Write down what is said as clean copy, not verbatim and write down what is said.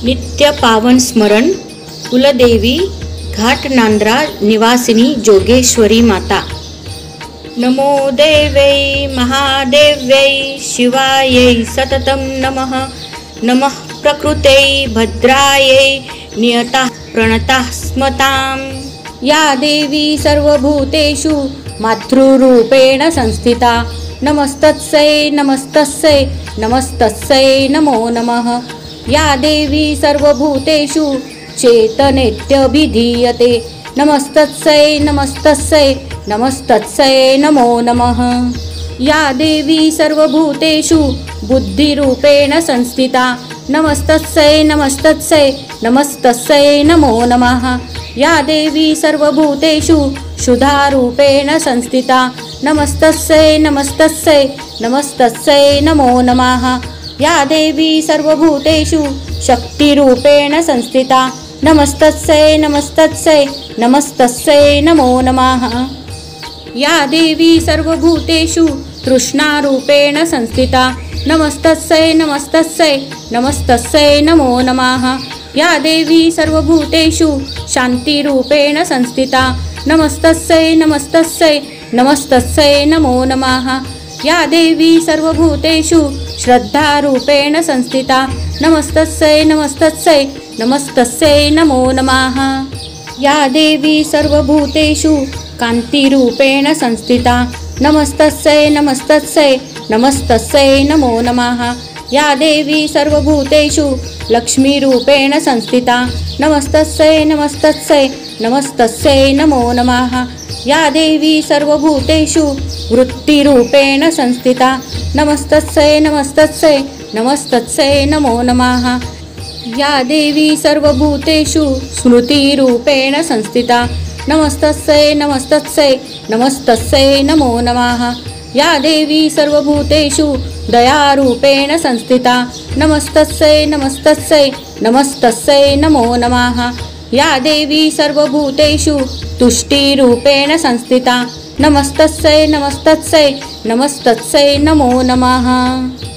नित्य पावन स्मरण कुलदेवी घाट नांद्रा निवासिनी जोगेश्वरी माता। नमो देवै महादेव्यै शिवायै सततं नमः। नमः प्रकृतै भद्रायै नियता प्रणता स्मताम्। या देवी सर्वभूतेषु मातृरूपेण संस्थिता। नमस्तस्यै नमस्तस्यै नमस्तस्यै नमो नमः। या देवी सर्वभूतेषु चेतनेत्यभिधीयते। नमस्तस्यै नमस्तस्यै नमस्तस्यै नमो नमः। या देवी सर्वभूतेषु बुद्धिरूपेण संस्थिता। नमस्तस्यै नमस्तस्यै नमस्तस्यै नमो नमः। या देवी सर्वभूतेषु शुद्धारूपेण संस्थिता। नमस्तस्यै नमस्तस्यै नमस्तस्यै नमो नमः। या देवी सर्वभूतेषु शक्तिरूपेण संस्थिता। नमस्तस्यै नमस्तस्यै नमस्तस्यै नमो नमः। या देवी सर्वभूतेषु तृष्णारूपेण संस्थिता। नमस्तस्यै नमस्तस्यै नमस्तस्यै नमो नमः। या देवी सर्वभूतेषु शान्तिरूपेण संस्थिता। नमस्तस्यै नमस्तस्यै नमस्तस्यै नमो नमः। या देवी सर्वभूतेषु श्रद्धारूपेण संस्थिता। नमस्तस्यै नमस्तस्यै नमस्तस्यै नमो नमः। या देवी सर्वभूतेषु कान्तिरूपेण संस्थिता। नमस्तस्यै नमस्तस्यै नमस्तस्यै नमो नमः। या देवी सर्वभूतेषु लक्ष्मीरूपेण संस्थिता। नमस्तस्यै नमस्तस्यै नमस्तस्यै नमो नमः। या देवी सर्वभूतेषु वृत्तिरूपेण संस्थिता। नमस्तस्यै नमस्तस्यै नमस्तस्यै नमो नमः। या देवी सर्वभूतेषु स्मृतिरूपेण संस्थिता। नमस्तस्यै नमस्तस्यै नमस्तस्यै नमो नमः। या देवी सर्वभूतेषु दयारूपेण संस्थिता। नमस्तस्यै नमस्तस्यै नमस्तस्यै नमो नमः। या देवी सर्वभूतेषु तुष्टिरूपेण संस्थिता। नमस्तस्यै नमस्तस्यै नमस्तस्यै नमो नमः।